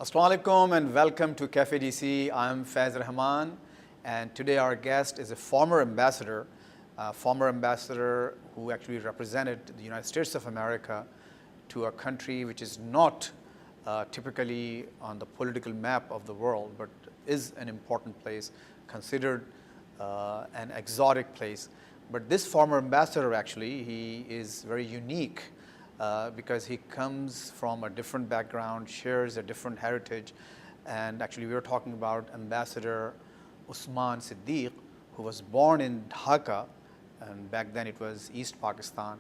Assalamu alaikum and welcome to Cafe DC. I'm Faiz Rahman, and today our guest is a former ambassador who actually represented the United States of America to a country which is not typically on the political map of the world, but is an important place, considered an exotic place. But this former ambassador actually, he is very unique because he comes from a different background, shares a different heritage. And actually we were talking about Ambassador Usman Siddique, who was born in Dhaka, and back then it was East Pakistan,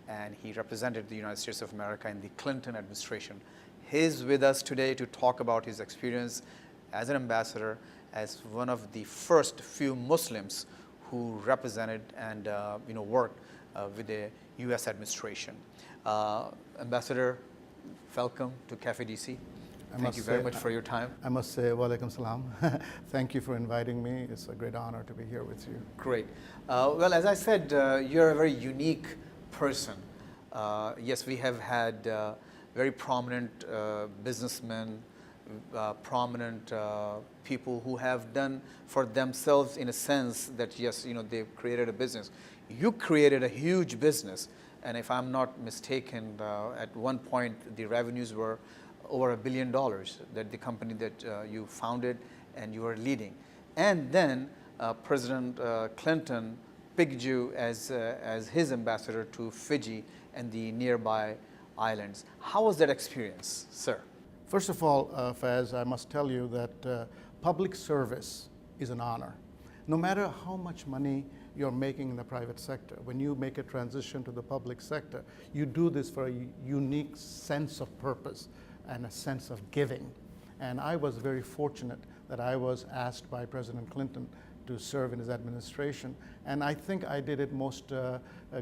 and he represented the United States of America in the Clinton administration. He's with us today to talk about his experience as an ambassador, as one of the first few Muslims who represented and worked with the U.S. administration. Ambassador, welcome to Cafe DC. Thank you very much for your time. I must say, wa alaikum salam. Thank you for inviting me. It's a great honor to be here with you. Great. Well, as I said, you're a very unique person. Yes, we have had very prominent businessmen, prominent people who have done for themselves in a sense that, yes, they've created a business. You created a huge business, and if I'm not mistaken, at one point the revenues were over $1 billion, that the company that you founded and you were leading. And then President Clinton picked you as his ambassador to Fiji and the nearby islands. How was that experience, sir? First of all, Faiz, I must tell you that public service is an honor. No matter how much money you're making in the private sector, when you make a transition to the public sector, you do this for a unique sense of purpose and a sense of giving. And I was very fortunate that I was asked by President Clinton to serve in his administration. And I think I did it most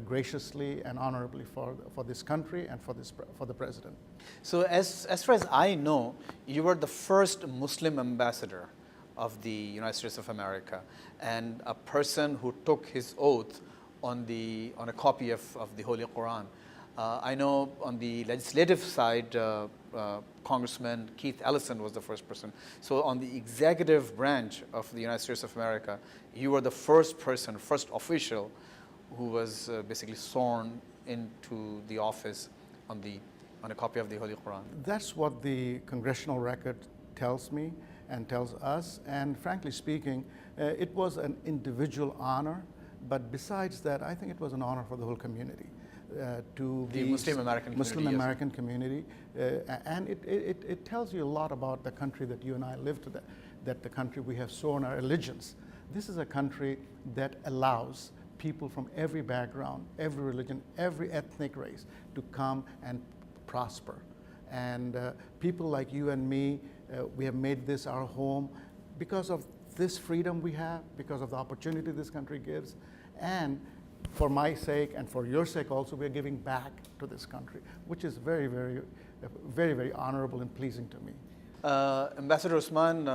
graciously and honorably for this country and for the president. So as far as I know, you were the first Muslim ambassador of the United States of America, and a person who took his oath on a copy of the Holy Quran. I know on the legislative side, Congressman Keith Ellison was the first person. So on the executive branch of the United States of America, you were the first person, first official who was basically sworn into the office on a copy of the Holy Quran. That's what the congressional record tells me and tells us. And frankly speaking, it was an individual honor. But besides that, I think it was an honor for the whole community. To the Muslim American community, and it tells you a lot about the country that you and I live today, that the country we have sworn our allegiance. This is a country that allows people from every background, every religion, every ethnic race to come and prosper. And people like you and me, we have made this our home because of this freedom we have, because of the opportunity this country gives, and for my sake and for your sake also, we are giving back to this country, which is very, very, very, very honorable and pleasing to me. Ambassador Usman,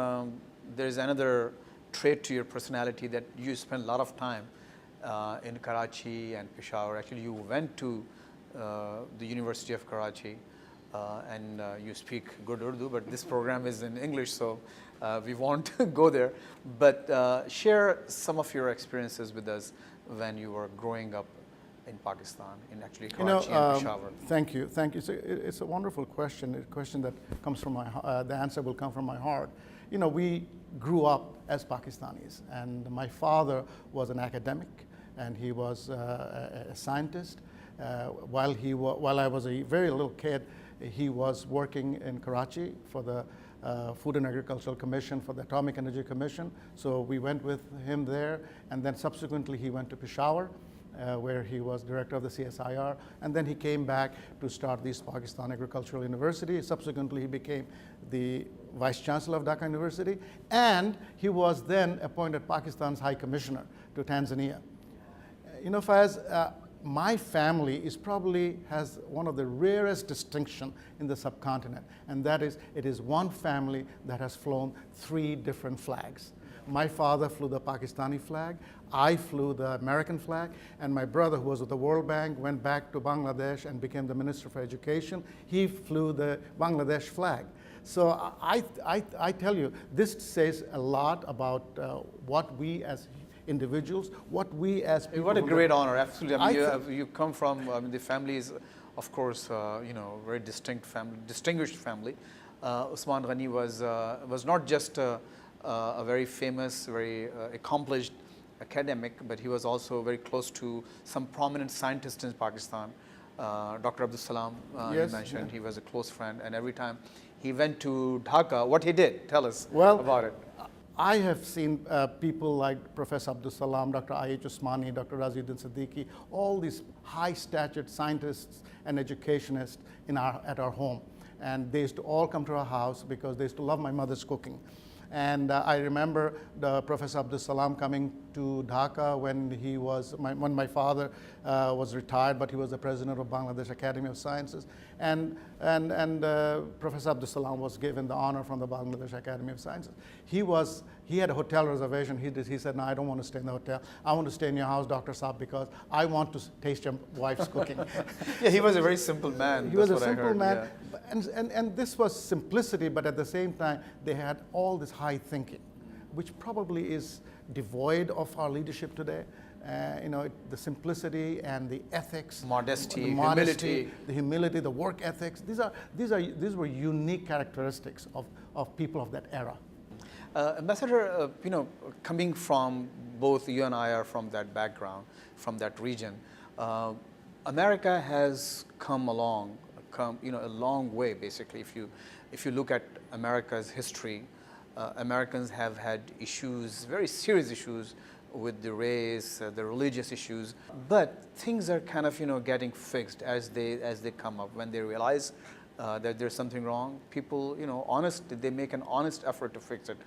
there is another trait to your personality that you spend a lot of time in Karachi and Peshawar. Actually, you went to the University of Karachi and you speak good Urdu, but this program is in English, so we won't go there. But share some of your experiences with us when you were growing up in Pakistan, in actually Karachi and Peshawar. Thank you. It's a wonderful question, a question that comes from the answer will come from my heart. We grew up as Pakistanis, and my father was an academic, and he was a scientist. While I was a very little kid, he was working in Karachi for the Food and Agricultural Commission, for the Atomic Energy Commission. So we went with him there, and then subsequently he went to Peshawar, where he was director of the CSIR, and then he came back to start the East Pakistan Agricultural University. Subsequently, he became the Vice Chancellor of Dhaka University, and he was then appointed Pakistan's High Commissioner to Tanzania. Faiz, my family has one of the rarest distinction in the subcontinent, and that is, it is one family that has flown 3 different flags. My father flew the Pakistani flag, I flew the American flag, and my brother, who was at the World Bank, went back to Bangladesh and became the Minister for Education. He flew the Bangladesh flag. So I tell you, this says a lot about what we as individuals, what we as people. What a great honor, absolutely. I mean, I you come from, I mean, the family is, of course, very distinguished family. Usman Ghani was not just a very famous, very accomplished academic, but he was also very close to some prominent scientists in Pakistan. Dr. Abdul Salam, Yes, you mentioned, yeah. he was a close friend, and every time he went to Dhaka, what he did, tell us Well, about it. I have seen people like Professor Abdul Salam, Dr. I.H. Usmani, Dr. Raziuddin Siddiqui, all these high-statured scientists and educationists at our home. And they used to all come to our house because they used to love my mother's cooking. And I remember Professor Abdul Salam coming to Dhaka when my father was retired, but he was the president of Bangladesh Academy of Sciences. And Professor Abdul Salam was given the honor from the Bangladesh Academy of Sciences. He had a hotel reservation. He said, no, I don't want to stay in the hotel. I want to stay in your house, Dr. Saab, because I want to taste your wife's cooking. Yeah, he was a very simple man. He was a That's what I simple heard, man, yeah. and this was simplicity, but at the same time, they had all this high thinking, which probably is devoid of our leadership today. The simplicity and the ethics, Modesty, the humility. the humility, the work ethics. These were unique characteristics of people of that era. Ambassador, coming from both you and I are from that background, from that region, America has come a long way. Basically, if you look at America's history, Americans have had issues, very serious issues with the race, the religious issues, but things are kind of getting fixed as they come up. When they realize that there's something wrong, people they make an honest effort to fix it.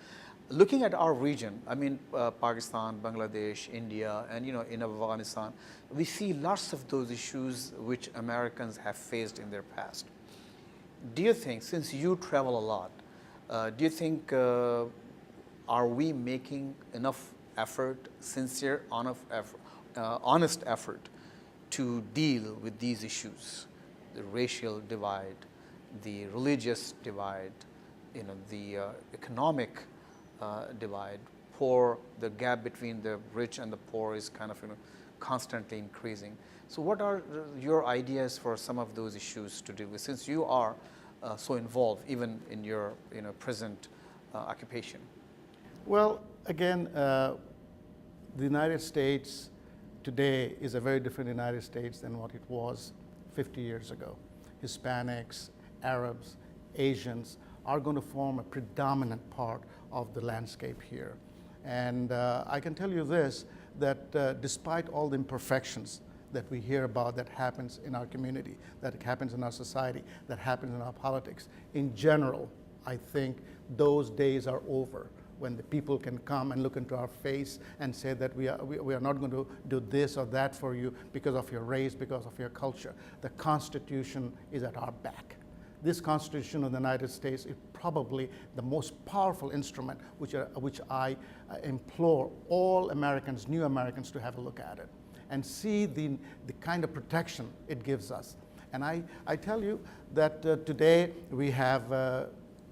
Looking at our region, I mean Pakistan, Bangladesh, India, and in Afghanistan, we see lots of those issues which Americans have faced in their past. Do you think, since you travel a lot, do you think are we making enough effort, sincere, honest effort to deal with these issues, the racial divide, the religious divide, the economic divide, the gap between the rich and the poor is kind of constantly increasing. So what are your ideas for some of those issues to deal with, since you are so involved even in your present occupation? Well, again, the United States today is a very different United States than what it was 50 years ago. Hispanics, Arabs, Asians are going to form a predominant part of the landscape here. And I can tell you this, that despite all the imperfections that we hear about that happens in our community, that happens in our society, that happens in our politics, in general, I think those days are over, when the people can come and look into our face and say that we are not going to do this or that for you because of your race, because of your culture. The Constitution is at our back. This Constitution of the United States is probably the most powerful instrument which I implore all Americans, new Americans, to have a look at it and see the kind of protection it gives us. And I tell you that today we have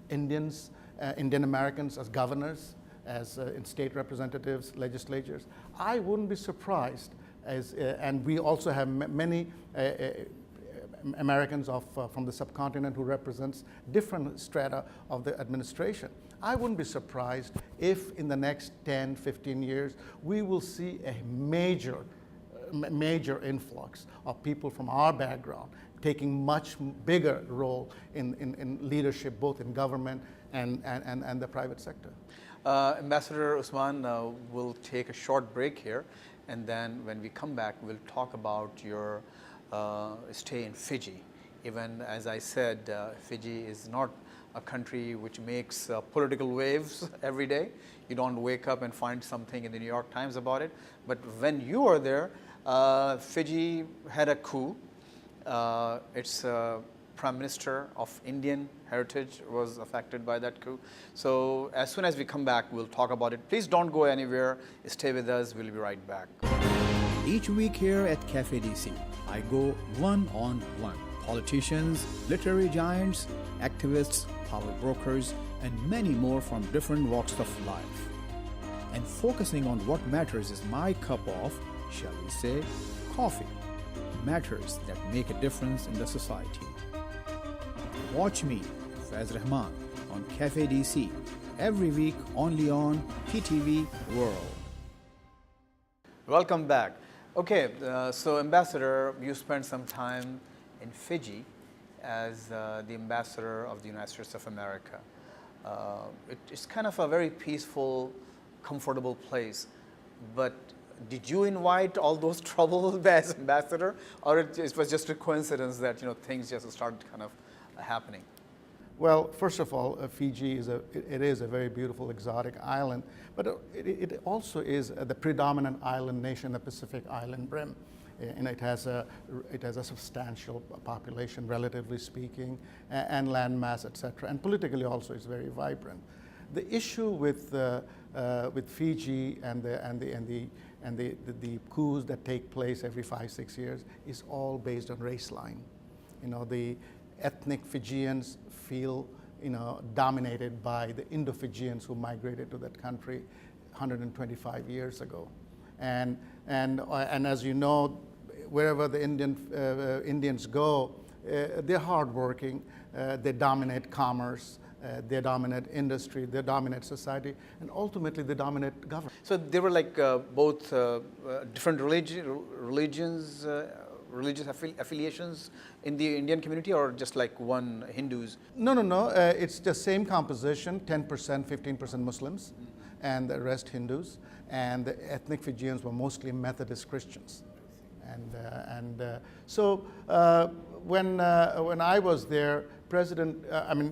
Indian Americans as governors, as in state representatives, legislatures. I wouldn't be surprised, and we also have many Americans from the subcontinent who represents different strata of the administration. I wouldn't be surprised if in the next 10, 15 years, we will see a major influx of people from our background taking much bigger role in leadership, both in government and the private sector. Ambassador Usman, we'll take a short break here, and then when we come back, we'll talk about your stay in Fiji. Even as I said, Fiji is not a country which makes political waves every day. You don't wake up and find something in the New York Times about it. But when you were there, Fiji had a coup. Its Prime Minister of Indian heritage was affected by that coup. So as soon as we come back, we'll talk about it. Please don't go anywhere. Stay with us. We'll be right back. Each week here at Cafe DC, I go one-on-one. Politicians, literary giants, activists, power brokers, and many more from different walks of life. And focusing on what matters is my cup of, shall we say, coffee. Matters that make a difference in the society. Watch me, Faiz Rahman, on Cafe DC every week only on PTV World. Welcome back. Okay, so Ambassador, you spent some time in Fiji as the ambassador of the United States of America. It's kind of a very peaceful, comfortable place, but did you invite all those troubles as ambassador, or it was just a coincidence that things just started kind of happening? Well, first of all, Fiji is a very beautiful exotic island, but it also is the predominant island nation in the Pacific Island Rim. And it has a substantial population, relatively speaking, and land mass, etc. And politically also, it's very vibrant. The issue with Fiji and the coups that take place every 5-6 years is all based on race line. The ethnic Fijians feel dominated by the Indo-Fijians who migrated to that country 125 years ago, and as you know, wherever the Indians go, they're hardworking. They dominate commerce. They dominate industry. They dominate society, and ultimately they dominate government. So they were like both different religions. Religious affiliations in the Indian community, or just like one Hindus? No. It's the same composition, 10%, 15% Muslims, and the rest Hindus. And the ethnic Fijians were mostly Methodist Christians. So when I was there,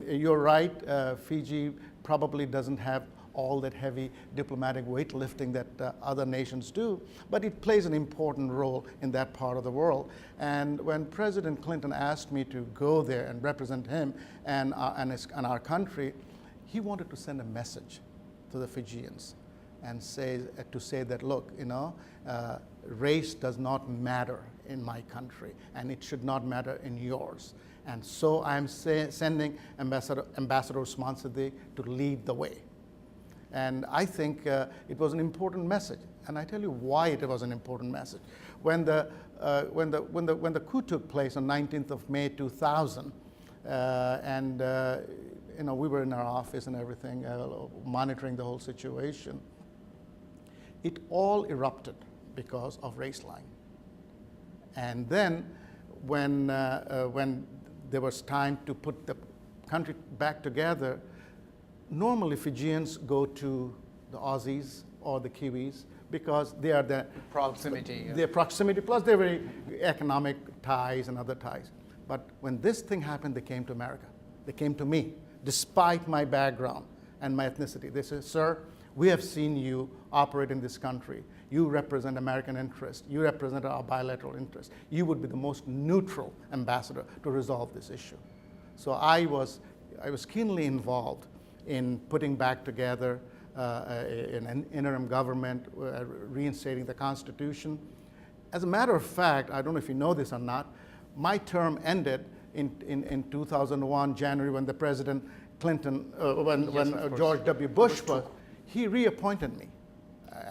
you're right, Fiji probably doesn't have all that heavy diplomatic weightlifting that other nations do, but it plays an important role in that part of the world. And when President Clinton asked me to go there and represent him and our country, he wanted to send a message to the Fijians and say that, look, race does not matter in my country, and it should not matter in yours. And so I'm sending Ambassador Usman Siddique to lead the way. And I think it was an important message, and I tell you why it was an important message. When the coup took place on 19th of May 2000, we were in our office and everything, monitoring the whole situation. It all erupted because of race line. And then, when there was time to put the country back together, normally Fijians go to the Aussies or the Kiwis because they are the proximity. Their proximity, plus their very economic ties and other ties. But when this thing happened, they came to America. They came to me, despite my background and my ethnicity. They said, sir, we have seen you operate in this country. You represent American interests. You represent our bilateral interests. You would be the most neutral ambassador to resolve this issue. So I was keenly involved in putting back together an interim government, reinstating the Constitution. As a matter of fact, I don't know if you know this or not, my term ended in 2001, January, when the President Clinton, when George W. Bush was, he reappointed me.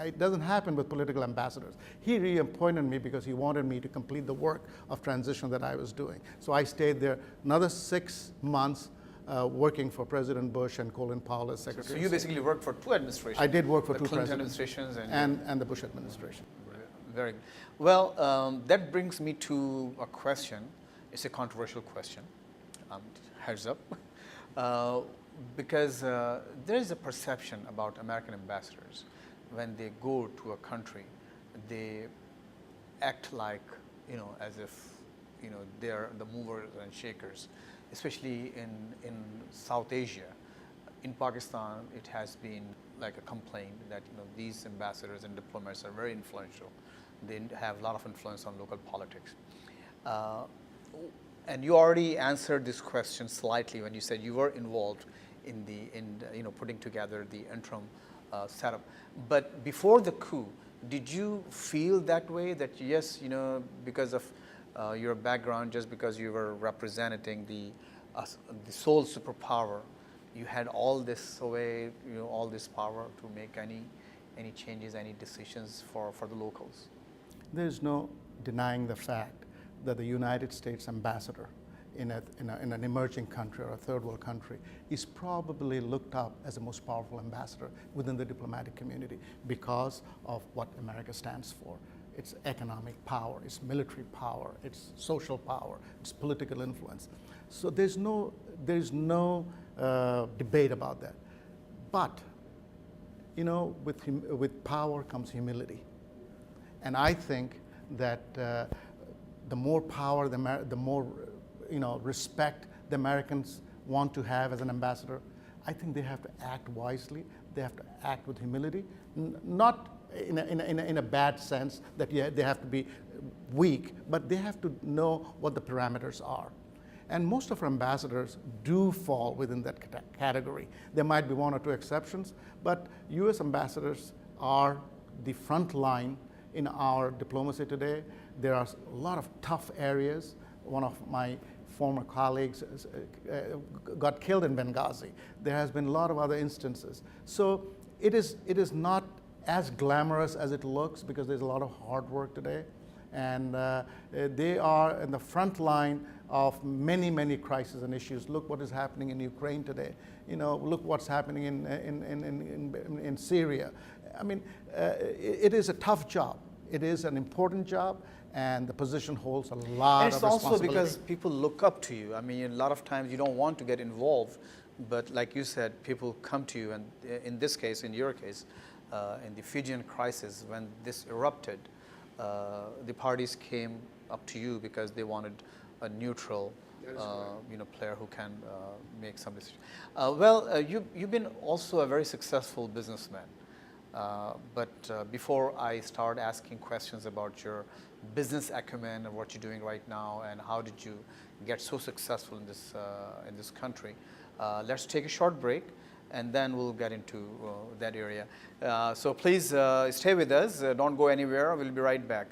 It doesn't happen with political ambassadors. He reappointed me because he wanted me to complete the work of transition that I was doing. So I stayed there another 6 months, working for President Bush and Colin Powell as Secretary. So you basically worked for two administrations. I did work for the two Clinton presidents. administrations And the Bush administration. Very good. Well, that brings me to a question. It's a controversial question. Heads up. Because there is a perception about American ambassadors. When they go to a country, they act like, as if, they're the movers and shakers, especially in South Asia. In Pakistan, it has been like a complaint that, these ambassadors and diplomats are very influential. They have a lot of influence on local politics. And you already answered this question slightly when you said you were involved in putting together the interim setup. But before the coup, did you feel that way, that yes, because of your background, just because you were representing the sole superpower, you had all this sway, all this power to make any changes, any decisions for the locals? There's no denying the fact that the United States ambassador in an emerging country or a third world country is probably looked up as the most powerful ambassador within the diplomatic community because of what America stands for. Its economic power, its military power, its social power, its political influence. So there's no debate about that. But with power comes humility, and I think that the more power, the more respect the Americans want to have as an ambassador. I think they have to act wisely. They have to act with humility, not in a bad sense that they have to be weak, but they have to know what the parameters are. And most of our ambassadors do fall within that category. There might be one or two exceptions, but U.S. ambassadors are the front line in our diplomacy today. There are a lot of tough areas. One of my former colleagues got killed in Benghazi. There has been a lot of other instances. So it is not as glamorous as it looks because there's a lot of hard work today. And they are in the front line of many, many crises and issues. Look what is happening in Ukraine today. Look what's happening in Syria. I mean, it is a tough job. It is an important job, and the position holds a lot of responsibility. It's also because people look up to you. I mean, a lot of times you don't want to get involved, but like you said, people come to you, and in this case, in your case, in the Fijian crisis, when this erupted, the parties came up to you because they wanted a neutral player who can make some decisions. You've been also a very successful businessman. But before I start asking questions about your business acumen and what you're doing right now and how did you get so successful in this country, let's take a short break and then we'll get into that area. So please stay with us. Don't go anywhere. We'll be right back.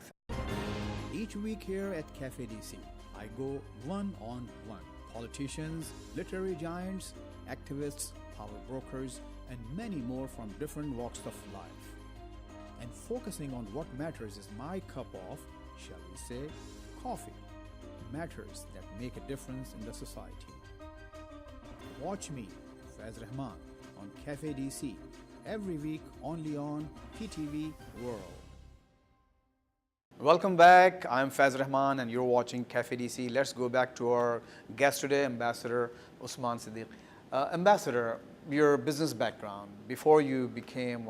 Each week here at Cafe DC, I go one-on-one. Politicians, literary giants, activists, power brokers, and many more from different walks of life. And focusing on what matters is my cup of, shall we say, coffee. Matters that make a difference in the society. Watch me, Faiz Rahman, on Cafe DC every week only on PTV World. Welcome back. I'm Faiz Rahman and you're watching Cafe DC. Let's go back to our guest today, Ambassador Usman Siddiqui. Ambassador, your business background, before you became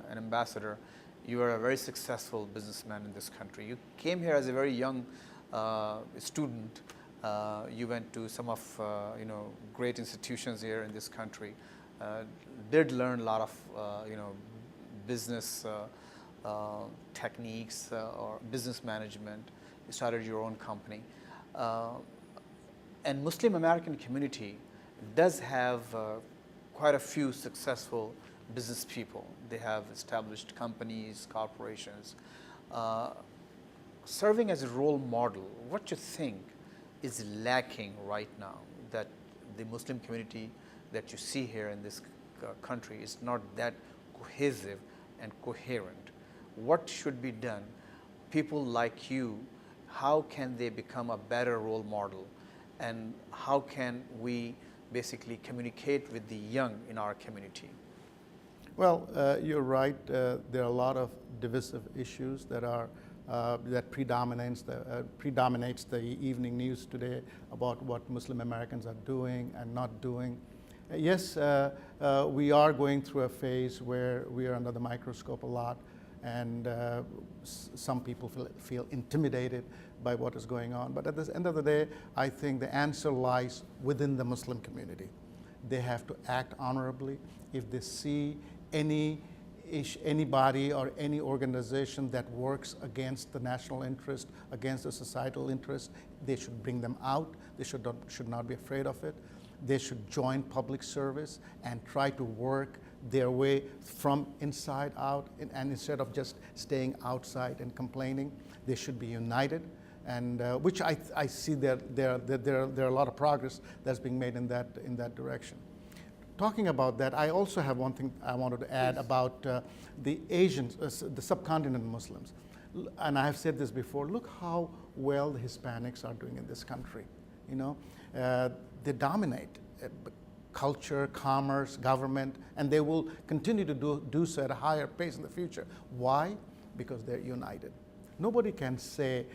an ambassador, you were a very successful businessman in this country. You came here as a very young student. You went to some of great institutions here in this country. Did learn a lot of business techniques or business management. You started your own company. And Muslim American community does have quite a few successful business people. They have established companies, corporations. Serving as a role model, what you think is lacking right now that the Muslim community that you see here in this country is not that cohesive and coherent? What should be done? People like you, how can they become a better role model? And how can we basically communicate with the young in our community? Well, you're right. There are a lot of divisive issues that predominates the evening news today about what Muslim Americans are doing and not doing. Yes, we are going through a phase where we are under the microscope a lot, and some people feel intimidated by what is going on. But at the end of the day, I think the answer lies within the Muslim community. They have to act honorably. If they see anybody or any organization that works against the national interest, against the societal interest, they should bring them out. They should not be afraid of it. They should join public service and try to work their way from inside out, and instead of just staying outside and complaining, they should be united. And which I see there are a lot of progress that's being made in that direction. talking about that, I also have one thing I wanted to add about the Asians, the subcontinent Muslims. And I have said this before, look how well the Hispanics are doing in this country. You know, they dominate culture, commerce, government, and they will continue to do so at a higher pace in the future. Why? Because they're united. Nobody can say,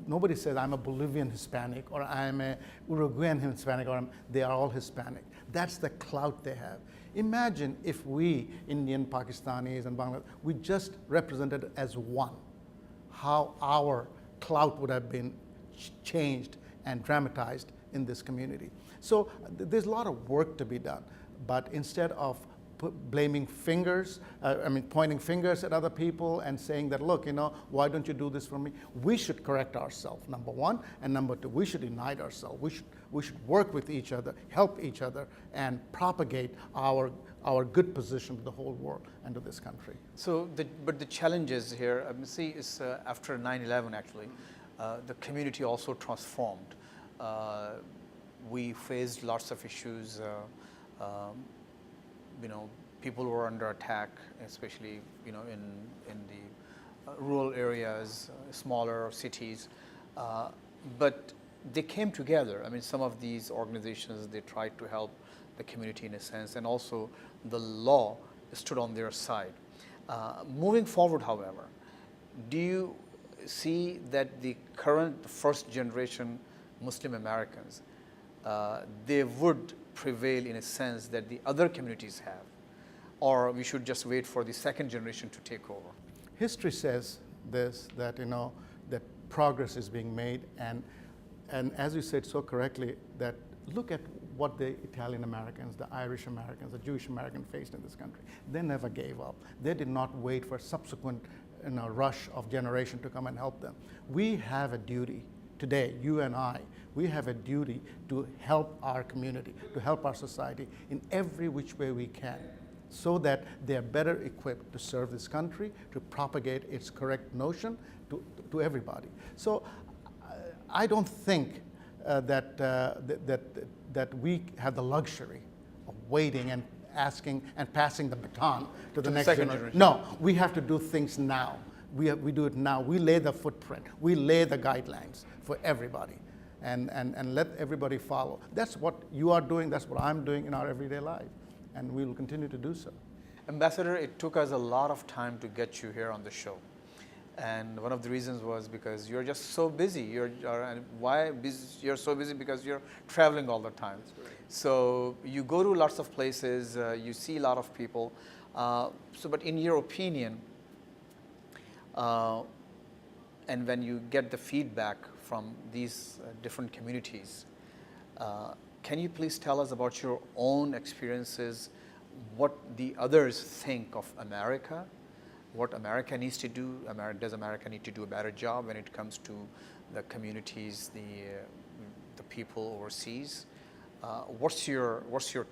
nobody says I'm a Bolivian Hispanic or I'm a Uruguayan Hispanic or they are all Hispanic. That's the clout they have. Imagine if we, Indian, Pakistanis, and Bangladesh, we just represented as one, how our clout would have been changed and dramatized in this community. So there's a lot of work to be done, but instead of blaming fingers, pointing fingers at other people and saying that, look, you know, why don't you do this for me? We should correct ourselves, number one, and number two, we should unite ourselves. We should work with each other, help each other, and propagate our good position to the whole world and to this country. So, but the challenges here, see, is after 9/11 actually, the community also transformed. We faced lots of issues. You know, people were under attack, especially, you know, in the rural areas, smaller cities, but they came together. I mean, some of these organizations, they tried to help the community in a sense, and also the law stood on their side. Moving forward, however, do you see that the current first generation Muslim Americans, they would prevail in a sense that the other communities have, or we should just wait for the second generation to take over? History says this, that, you know, that progress is being made, and as you said so correctly, that look at what the Italian Americans, the Irish Americans, the Jewish Americans faced in this country. They never gave up. They did not wait for a subsequent, you know, rush of generation to come and help them. We have a duty today, you and I, we have a duty to help our community, to help our society in every which way we can, so that they are better equipped to serve this country, to propagate its correct notion to everybody. So I don't think that we have the luxury of waiting and asking and passing the baton to the next generation. No, we have to do things now. We do it now. We lay the footprint. We lay the guidelines for everybody, and let everybody follow. That's what you are doing. That's what I'm doing in our everyday life, and we will continue to do so. Ambassador, it took us a lot of time to get you here on the show. And one of the reasons was because you're just so busy. You're so busy because you're traveling all the time. So you go to lots of places, you see a lot of people. But in your opinion, and when you get the feedback from these different communities, can you please tell us about your own experiences, what the others think of America, what America needs to do? Does America need to do a better job when it comes to the communities, the people overseas? What's your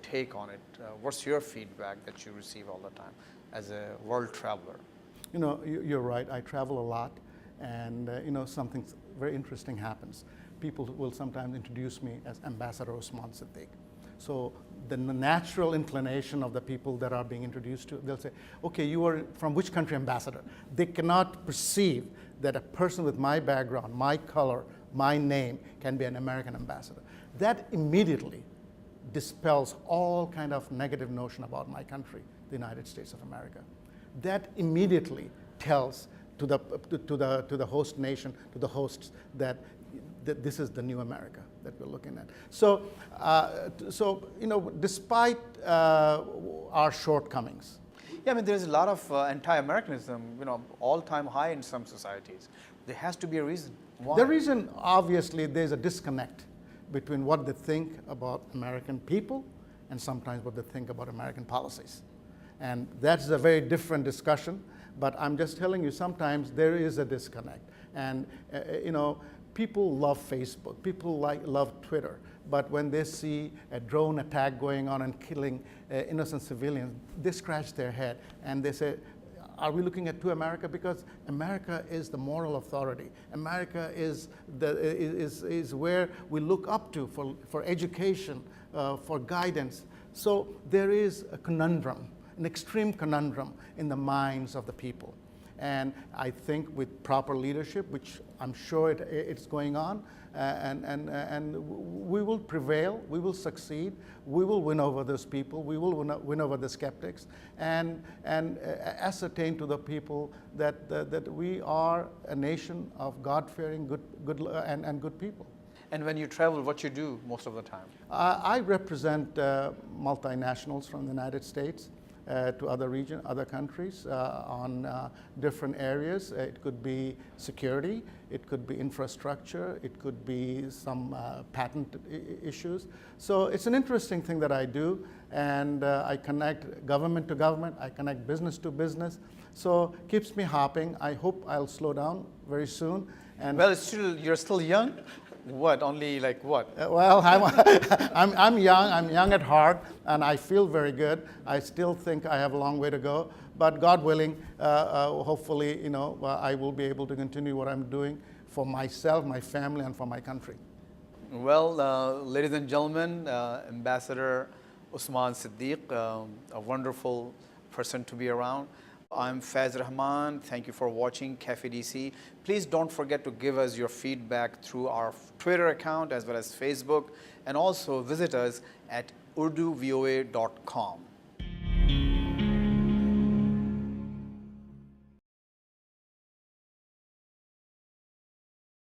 take on it? What's your feedback that you receive all the time as a world traveler? You know, you're right. I travel a lot, and you know, something very interesting happens. People will sometimes introduce me as Ambassador Usman Siddiq. So the natural inclination of the people that are being introduced to, they'll say, okay, you are from which country, Ambassador? They cannot perceive that a person with my background, my color, my name can be an American ambassador. That immediately dispels all kind of negative notion about my country, the United States of America. That immediately tells to the host nation, to the hosts, that this is the new America that we're looking at. So, you know, despite our shortcomings. Yeah, I mean, there's a lot of anti-Americanism, you know, all-time high in some societies. There has to be a reason. Why? The reason, obviously, there's a disconnect between what they think about American people and sometimes what they think about American policies. And that's a very different discussion, but I'm just telling you, sometimes there is a disconnect. And, you know, people love Facebook, people love Twitter, but when they see a drone attack going on and killing innocent civilians, they scratch their head and they say, are we looking at America? Because America is the moral authority. America is where we look up to for education, for guidance. So there is a conundrum, an extreme conundrum in the minds of the people. And I think with proper leadership, which I'm sure it's going on, and we will prevail, we will succeed, we will win over those people, we will win over the skeptics, and ascertain to the people that we are a nation of God-fearing, and good people. And when you travel, what you do most of the time? I represent multinationals from the United States to other countries on different areas. It could be security, it could be infrastructure, it could be some patent issues. So it's an interesting thing that I do, and I connect government to government, I connect business to business. So keeps me hopping. I hope I'll slow down very soon. And Well, you're still young. What? Only like what? Well, I'm young at heart, and I feel very good. I still think I have a long way to go, but God willing, hopefully, I will be able to continue what I'm doing for myself, my family, and for my country. Well, ladies and gentlemen, Ambassador Usman Siddiq, a wonderful person to be around. I'm Faiz Rahman. Thank you for watching Cafe DC. Please don't forget to give us your feedback through our Twitter account as well as Facebook, and also visit us at urduvoa.com.